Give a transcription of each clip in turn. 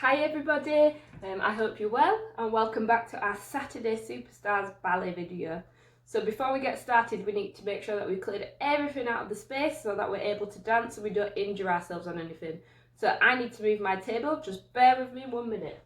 Hi everybody, I hope you're well and welcome back to our Saturday Superstars ballet video. So before we get started we need to make sure that we've cleared everything out of the space so that we're able to dance and we don't injure ourselves on anything. So I need to move my table, just bear with me 1 minute.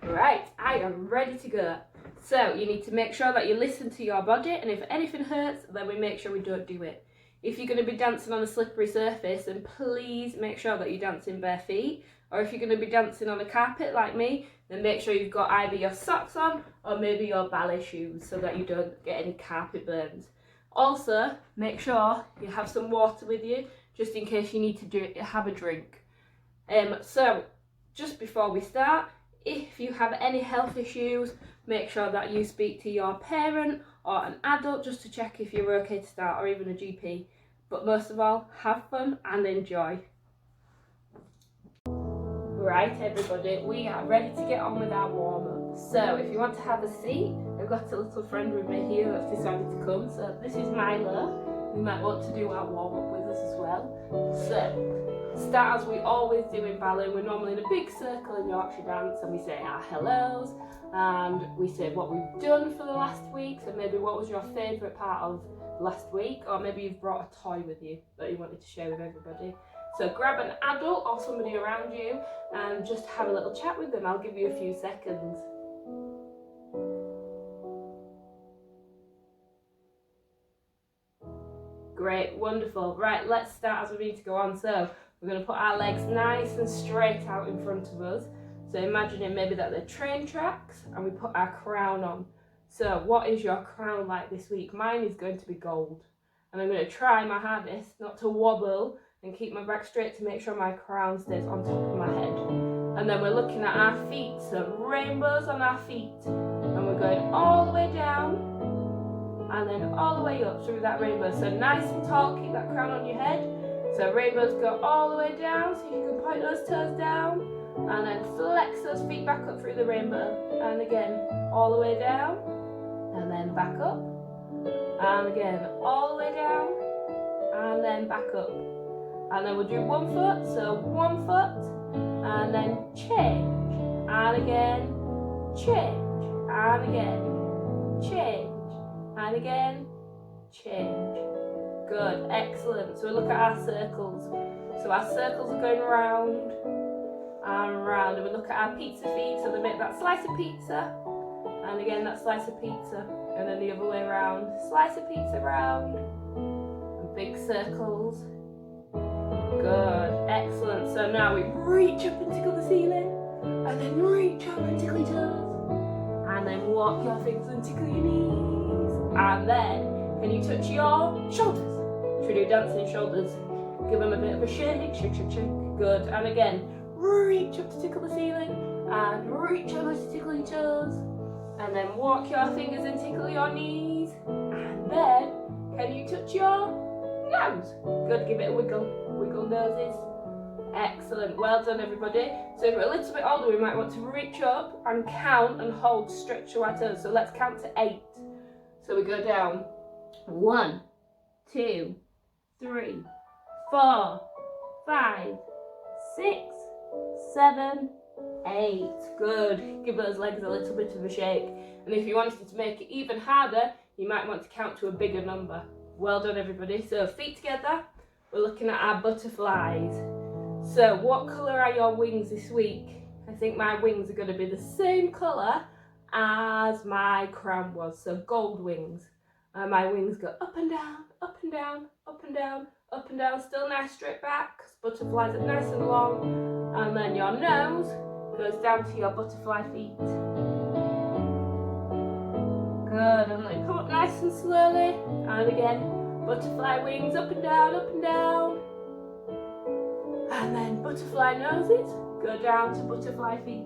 Right, I am ready to go. So you need to make sure that you listen to your body, and if anything hurts, then we make sure we don't do it. If you're going to be dancing on a slippery surface, then please make sure that you dance in bare feet. Or if you're going to be dancing on a carpet like me, then make sure you've got either your socks on or maybe your ballet shoes so that you don't get any carpet burns. Also, make sure you have some water with you just in case you need to have a drink. So just before we start, if you have any health issues, make sure that you speak to your parent or an adult just to check if you're okay to start, or even a GP. But most of all, have fun and enjoy. Right everybody, we are ready to get on with our warm-up. So if you want to have a seat, I've got a little friend with me here that's decided to come. So this is Milo, who might want to do our warm-up with us as well. So start as we always do in ballet. We're normally in a big circle in Yorkshire dance and we say our hellos and we say what we've done for the last week. So maybe what was your favourite part of last week, or maybe you've brought a toy with you that you wanted to share with everybody. So grab an adult or somebody around you and just have a little chat with them. I'll give you a few seconds. Great, wonderful. Right, let's start as we need to go on. So we're going to put our legs nice and straight out in front of us. So imagining maybe that they're train tracks and we put our crown on. So what is your crown like this week? Mine is going to be gold. And I'm going to try my hardest not to wobble and keep my back straight to make sure my crown stays on top of my head. And then we're looking at our feet, so rainbows on our feet. And we're going all the way down and then all the way up through that rainbow. So nice and tall, keep that crown on your head. So rainbows go all the way down, so you can point those toes down and then flex those feet back up through the rainbow. And again, all the way down and then back up. And again, all the way down and then back up. And then we'll do 1 foot, so 1 foot and then change. And again, change. And again, change. And again, change. Good, excellent. So we look at our circles. So our circles are going round and round. And we look at our pizza feet, so they make that slice of pizza. And again, that slice of pizza. And then the other way around. Slice of pizza round. And big circles. Good, excellent. So now we reach up and tickle the ceiling. And then reach up and tickle your toes. And then walk your fingers and tickle your knees. And then, can you touch your shoulders? Should we do dancing shoulders? Give them a bit of a shake, shake, shake, shake. Good. And again, reach up to tickle the ceiling. And reach over to tickle your toes. And then walk your fingers and tickle your knees. And then, can you touch your nose? Good, give it a wiggle. Wiggle noses. Excellent, well done everybody. So if we're a little bit older, we might want to reach up and count and hold, stretch to our toes. So let's count to 8. So we go down 1, 2, 3, 4, 5, 6, 7, 8. Good. Give those legs a little bit of a shake. And if you wanted to make it even harder, you might want to count to a bigger number. Well done everybody. So feet together. We're looking at our butterflies. So what colour are your wings this week? I think my wings are going to be the same colour as my crown was, so gold wings. And my wings go up and down, up and down, up and down, up and down, still nice straight back, because butterflies are nice and long. And then your nose goes down to your butterfly feet. Good, and then come up nice and slowly, and again, butterfly wings up and down, up and down. And then butterfly noses go down to butterfly feet.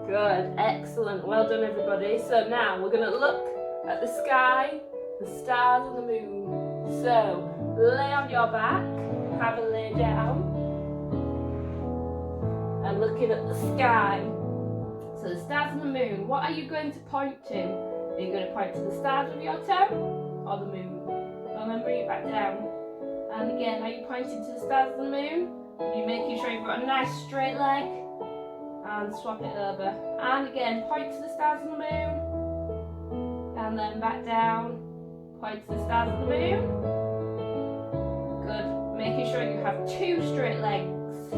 Good, excellent, well done everybody. So now we're going to look at the sky, the stars and the moon. So lay on your back, have a lay down, and looking at the sky. So the stars and the moon, what are you going to point to? Are you going to point to the stars with your toe or the moon? And then bring it back down. And again, are you pointing to the stars and the moon? Are you making sure you've got a nice straight leg? And swap it over. And again, point to the stars and the moon. And then back down. Point to the stars and the moon. Good. Making sure you have 2 straight legs.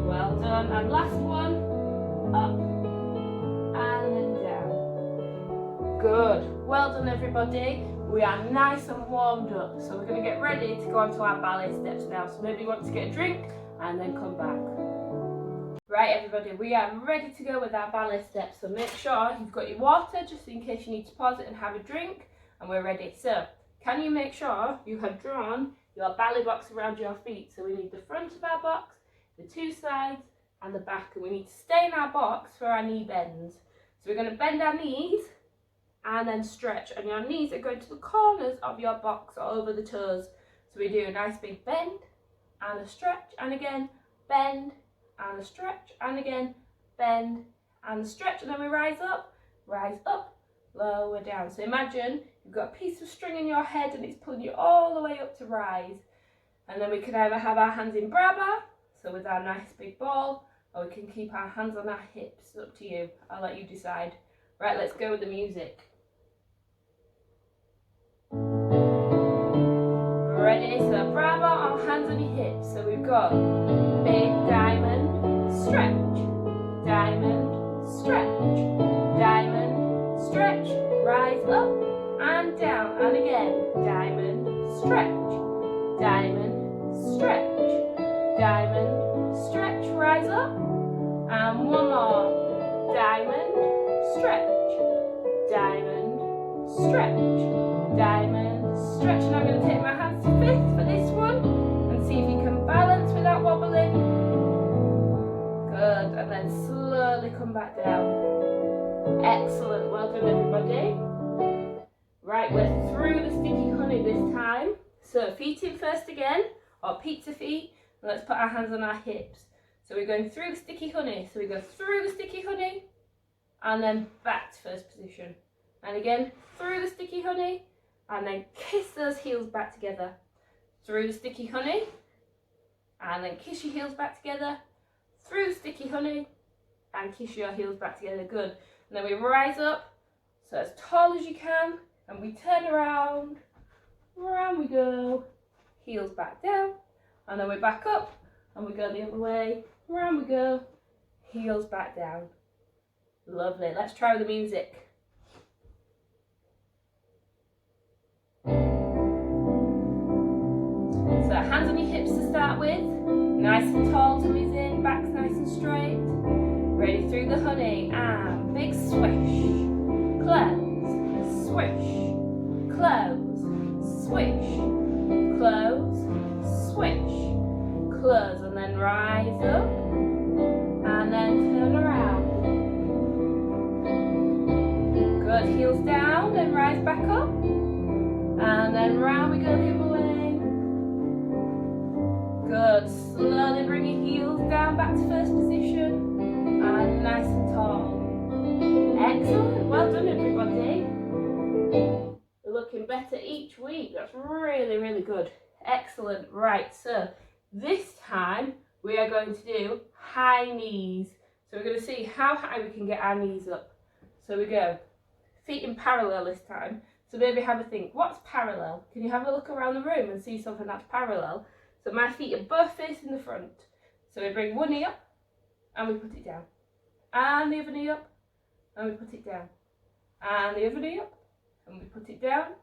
Well done. And last one. Up. And then down. Good. Well done, everybody. We are nice and warmed up. So we're going to get ready to go on to our ballet steps now. So maybe you want to get a drink and then come back. Right, everybody, we are ready to go with our ballet steps. So make sure you've got your water just in case you need to pause it and have a drink. And we're ready. So can you make sure you have drawn your ballet box around your feet? So we need the front of our box, the 2 sides and the back. And we need to stay in our box for our knee bends. So we're going to bend our knees and then stretch. And your knees are going to the corners of your box or over the toes. So we do a nice big bend and a stretch, and again bend and a stretch, and again bend and a stretch, and then we rise up, lower down. So imagine you've got a piece of string in your head and it's pulling you all the way up to rise. And then we can either have our hands in braba, so with our nice big ball, or we can keep our hands on our hips. It's up to you. I'll let you decide. Right, let's go with the music. Ready? So brava or hands on your hips. So we've got big diamond, stretch, diamond, stretch, diamond, stretch, rise up and down, and again, diamond, stretch, diamond, stretch, diamond, stretch, rise up, and one more, diamond, stretch, diamond, stretch, diamond, stretch. And I'm going to take my hands to fifth for this one and see if you can balance without wobbling. Good, and then slowly come back down. Excellent, well done, everybody. Right, we're through the sticky honey this time. So feet in first again, or pizza feet, and let's put our hands on our hips. So we're going through the sticky honey. So we go through the sticky honey and then back to first position. And again, through the sticky honey, and then kiss those heels back together. Through the sticky honey, and then kiss your heels back together. Through the sticky honey, and kiss your heels back together. Good. And then we rise up, so as tall as you can, and we turn around. Around we go. Heels back down, and then we back up, and we go the other way. Around we go. Heels back down. Lovely. Let's try the music. So hands on your hips to start with, nice and tall, tummies in, back's nice and straight. Ready through the honey, and big swish, close, swish, close, swish, close, swish, close, and then rise up, and then turn around. Good, heels down, then rise back up, and then round we go the other way. Good, slowly bring your heels down back to first position and nice and tall. Excellent, well done, everybody. You're looking better each week. That's really, really good. Excellent. Right, so this time we are going to do high knees. So we're going to see how high we can get our knees up. So we go feet in parallel this time. So maybe have a think, what's parallel? Can you have a look around the room and see something that's parallel? So my feet are both facing the front. So we bring one knee up and we put it down. And the other knee up and we put it down. And the other knee up and we put it down.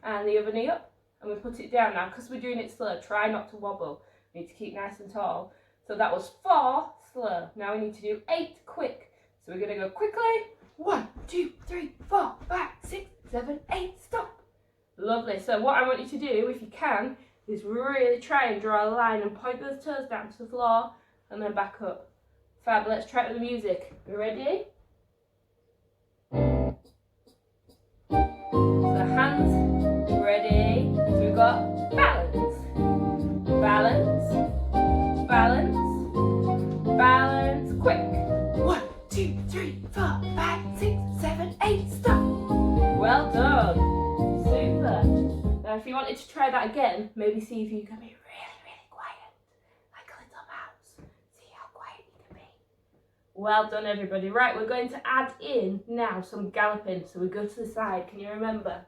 And the other knee up and we put it down. Now, because we're doing it slow, try not to wobble. We need to keep nice and tall. So that was 4 slow. Now we need to do 8 quick. So we're going to go quickly. 1, 2, 3, 4, 5, 6, 7, 8, stop. Lovely. So what I want you to do, if you can, is really try and draw a line and point those toes down to the floor and then back up. Fab, let's try it with the music. You ready? So hands, ready. So we've got balance, balance, balance, balance, quick. 1, 2, 3, 4. try that again, maybe see if you can be really, really quiet, like a little mouse. See how quiet you can be. Well done, everybody. Right, we're going to add in now some galloping. So we go to the side, can you remember?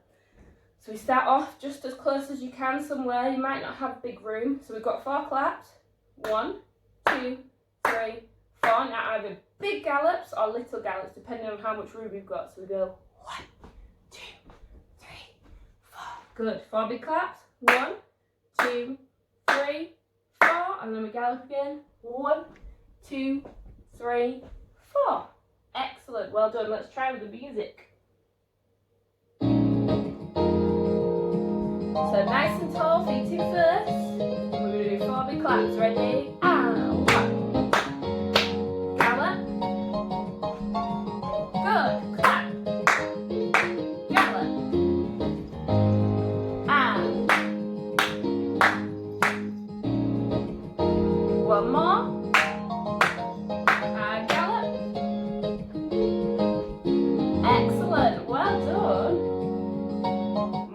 So we start off just as close as you can somewhere. You might not have big room. So we've got 4 claps. 1, 2, 3, 4. Now either big gallops or little gallops, depending on how much room you've got. So we go 1, 2, 3, 4. Good. 4 big claps. 1, 2, 3, 4. And then we gallop again. 1, 2, 3, 4. Excellent. Well done. Let's try with the music. So nice and tall, feet in first. We're going to do 4 big claps. Ready? And 1. Gallop. Good. Clap. Gallop. And 1 more. And gallop. Excellent. Well done.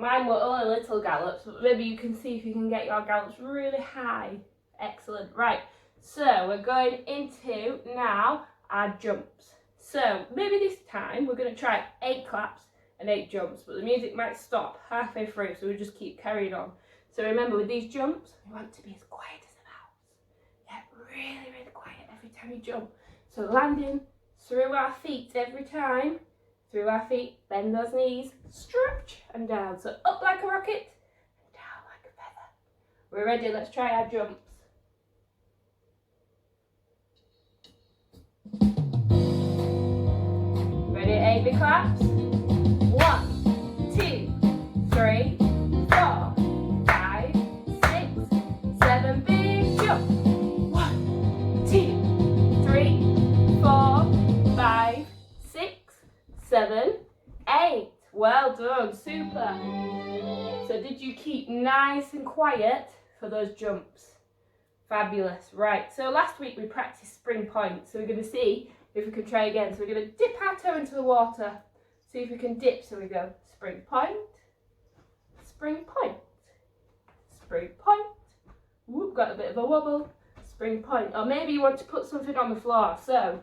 Mine were only little gallops, but maybe you can see if you can get your gallops really high. Excellent. Right, so we're going into now our jumps. So maybe this time we're going to try 8 claps and 8 jumps, but the music might stop halfway through, so we'll just keep carrying on. So remember, with these jumps, we want to be as quiet as a mouse. Yeah, really, really quiet every time you jump. So landing through our feet every time. Through our feet, bend those knees, stretch and down. So up like a rocket and down like a feather. We're ready, let's try our jumps. Ready, 8 big claps. 1, 2, 3, 4, 5, 6, 7, big jump. 1, 2, 3, 4, 5, 6, 7, 8. Well done, super. So did you keep nice and quiet for those jumps? Fabulous. Right, so last week we practiced spring point. So we're going to see if we can try again. So we're going to dip our toe into the water. See if we can dip. So we go spring point, spring point, spring point. Whoop, got a bit of a wobble. Spring point. Or maybe you want to put something on the floor. So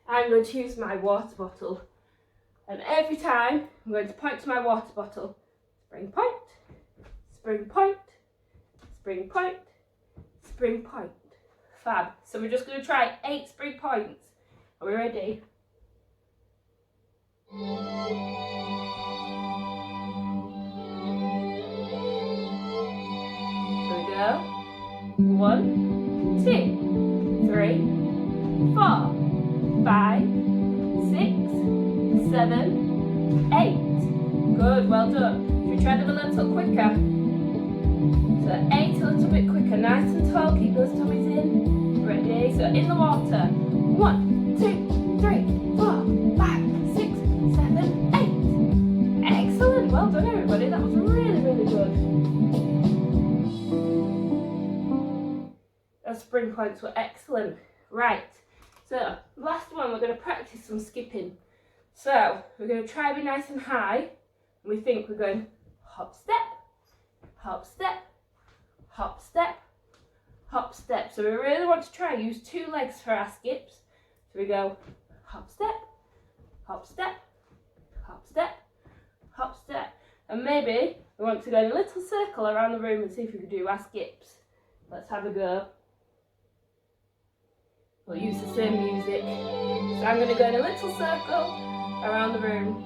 I'm going to use my water bottle, and every time I'm going to point to my water bottle. Spring point, spring point, spring point, spring point. Fab. So we're just going to try 8 spring points. Are we ready? So we go 1, 2, 3, 4, 5, 6, 7, 8. Good, well done. Should we try them a little quicker? So 8 a little bit quicker, nice and tall, keep those tummies in. Ready? So in the water. 1, 2, 3, 4, 5, 6, 7, 8. Excellent, well done everybody, that was really, really good. Those spring points were excellent. Right. So, last one, we're going to practice some skipping. So, we're going to try to be nice and high. And we think we're going hop, step, hop, step, hop, step, hop, step. So we really want to try and use 2 legs for our skips. So we go hop, step, hop, step, hop, step, hop, step. And maybe we want to go in a little circle around the room and see if we can do our skips. Let's have a go. We'll use the same music. So I'm going to go in a little circle around the room.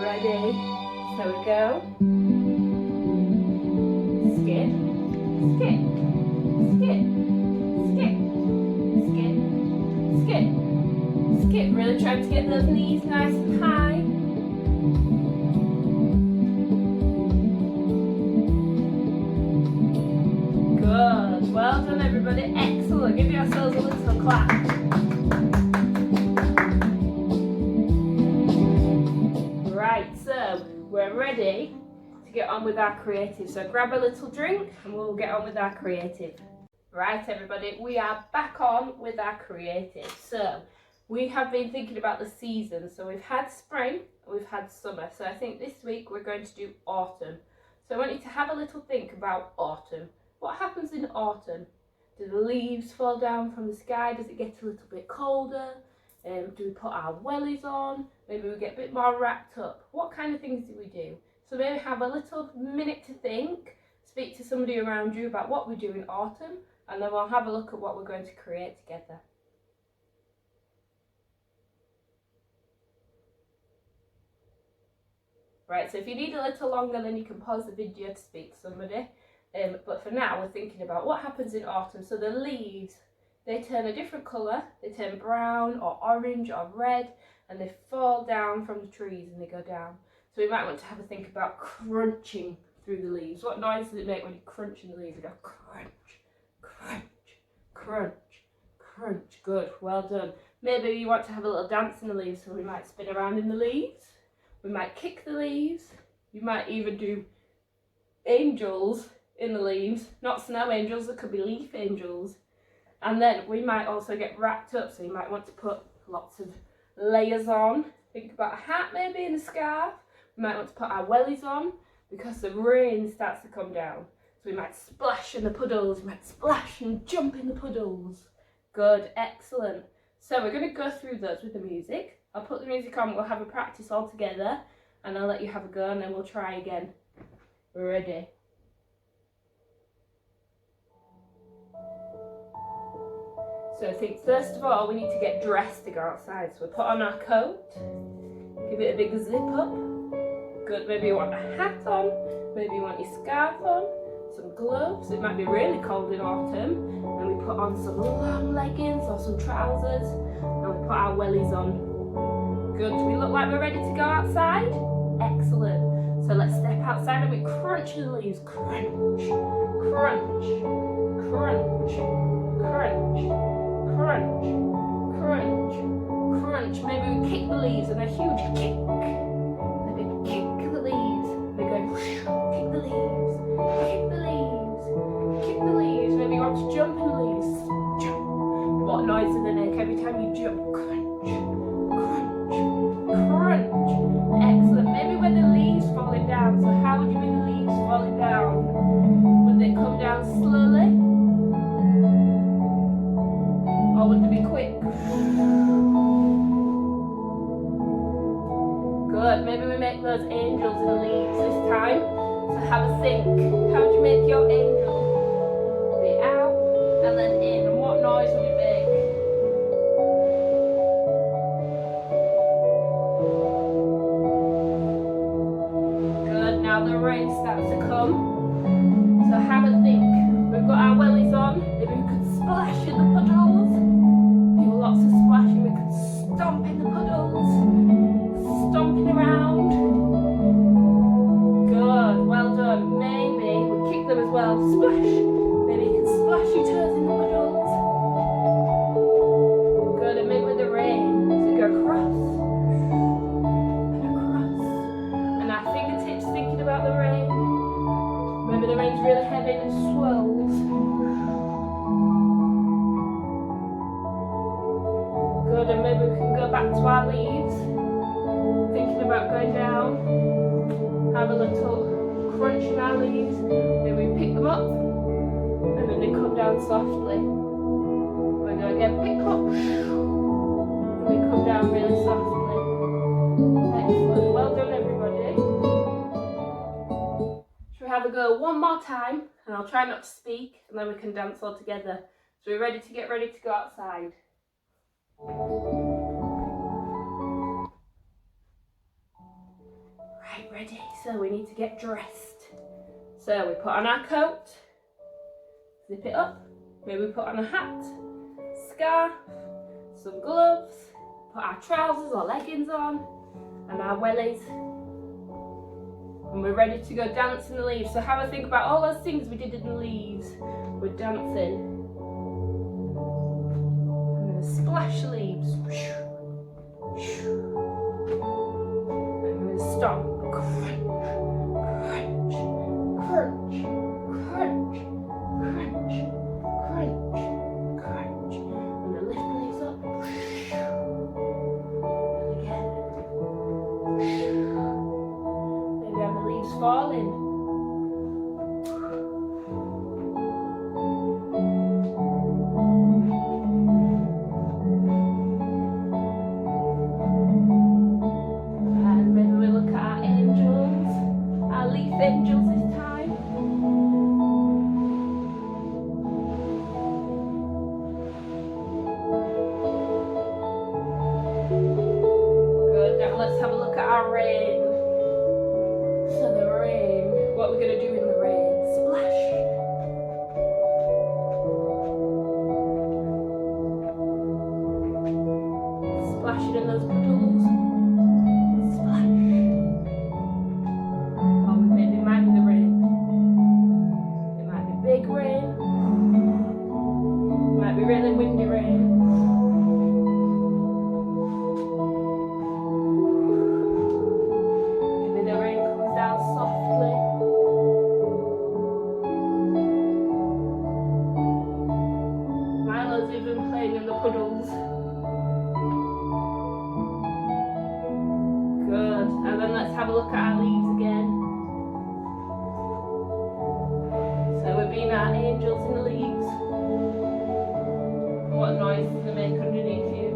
Ready? So we go. Skip, skip, skip, skip, skip, skip, skip. Really try to get those knees nice and high. Good. Well done everybody. Excellent. Give yourselves a little clap. Right, so we're ready to get on with our creative. So grab a little drink and we'll get on with our creative. Right everybody, we are back on with our creative. So we have been thinking about the seasons. So we've had spring, we've had summer. So I think this week we're going to do autumn. So I want you to have a little think about autumn. What happens in autumn? Do the leaves fall down from the sky? Does it get a little bit colder? Do we put our wellies on? Maybe we get a bit more wrapped up. What kind of things do we do? So maybe have a little minute to think, speak to somebody around you about what we do in autumn, and then we'll have a look at what we're going to create together. Right, so if you need a little longer, then you can pause the video to speak to somebody. But for now, we're thinking about what happens in autumn. So the leaves, they turn a different colour. They turn brown or orange or red, and they fall down from the trees and they go down. So we might want to have a think about crunching through the leaves. What noise does it make when you crunch in the leaves? You go crunch, crunch, crunch, crunch. Good, well done. Maybe you want to have a little dance in the leaves, so we might spin around in the leaves. We might kick the leaves. You might even do angels in the leaves. Not snow angels, there could be leaf angels. And then we might also get wrapped up, so you might want to put lots of layers on. Think about a hat maybe and a scarf. We might want to put our wellies on because the rain starts to come down. So we might splash in the puddles, we might splash and jump in the puddles. Good, excellent. So we're going to go through those with the music. I'll put the music on, we'll have a practice all together, and I'll let you have a go and then we'll try again. Ready? So I think first of all we need to get dressed to go outside. So we'll put on our coat, give it a big zip up. Good, maybe you want a hat on, maybe you want your scarf on, some gloves. It might be really cold in autumn. And we put on some long leggings or some trousers, and we put our wellies on. Good, do we look like we're ready to go outside? Excellent. So let's step outside and we crunch the leaves. Crunch, crunch, crunch, crunch, crunch, crunch, crunch. Maybe we kick the leaves and a huge kick. Maybe kick the leaves. They go whoosh, kick the leaves, kick the leaves, kick the leaves. Maybe you want to jump in the leaves. Jump. What noise do they make every time you jump? Crunch, crunch, crunch. Excellent. Maybe when the leaves falling down. So how would you make the leaves falling down? Would they come down slowly? Or would they be quick? Good. Maybe we make those angels in the leaves this time. So have a think. How would you make your angel? Be out and then in. And what noise would it make? Good. Now the rain starts to come. So have a think. We've got our wellies on. Maybe we could splash in the puddles. Do lots of splashing. We could stomp in the puddles. Stomping around. Good, well done. Maybe we kick them as well. Splash. Maybe you can splash your toes in the puddles. Good, and maybe with the rain, so go across and across. And our fingertips thinking about the rain. Maybe the rain's really heavy and it swirls. Good, and maybe we can go back to our leaves. Thinking about going down, have a little crunch in our leaves, then we pick them up, and then they come down softly. We go again, pick them up, and they come down really softly. Excellent, well done everybody. Should we have a go one more time, and I'll try not to speak, and then we can dance all together. So we're ready to go outside. Right, ready. So we need to get dressed. So we put on our coat, zip it up, maybe we put on a hat, scarf, some gloves, put our trousers or leggings on, and our wellies. And we're ready to go dance in the leaves. So have a think about all those things we did in the leaves. We're dancing. I'm going to splash the leaves. I'm going to stomp. Crunch, crunch, crunch, crunch, crunch, crunch, crunch. I'm going to lift the leaves up. puddles. Good. And then let's have a look at our leaves again. So we're being our angels in the leaves. What noise does it make underneath you?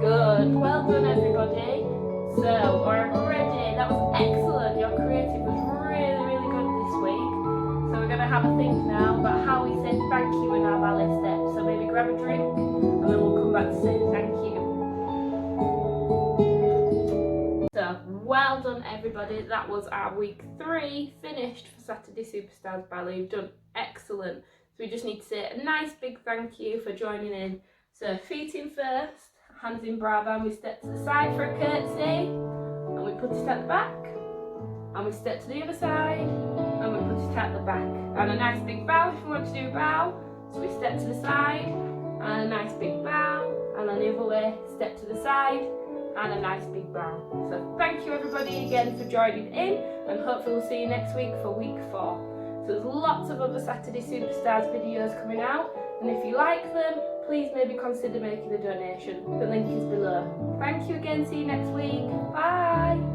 Good. Well done, everybody. So we're ready. That was excellent. Your creative was really good this week. So we're going to have a think now about how we say thank you in our ballet steps. So maybe grab a drink and then we'll come back to say thank you. So well done, everybody. That was our week 3 finished for Saturday Superstars Ballet. You've done excellent. So we just need to say a nice big thank you for joining in. So feet in first, hands in bra band, we step to the side for a curtsy and we put it at the back, and we step to the other side and we put it at the back, and a nice big bow if you want to do a bow. So we step to the side and a nice big bow, and then the other way, step to the side and a nice big bow. So thank you everybody again for joining in, and hopefully we'll see you next week for week 4. So there's lots of other Saturday Superstars videos coming out, and if you like them, please maybe consider making a donation. The link is below. Thank you again, see you next week. Bye!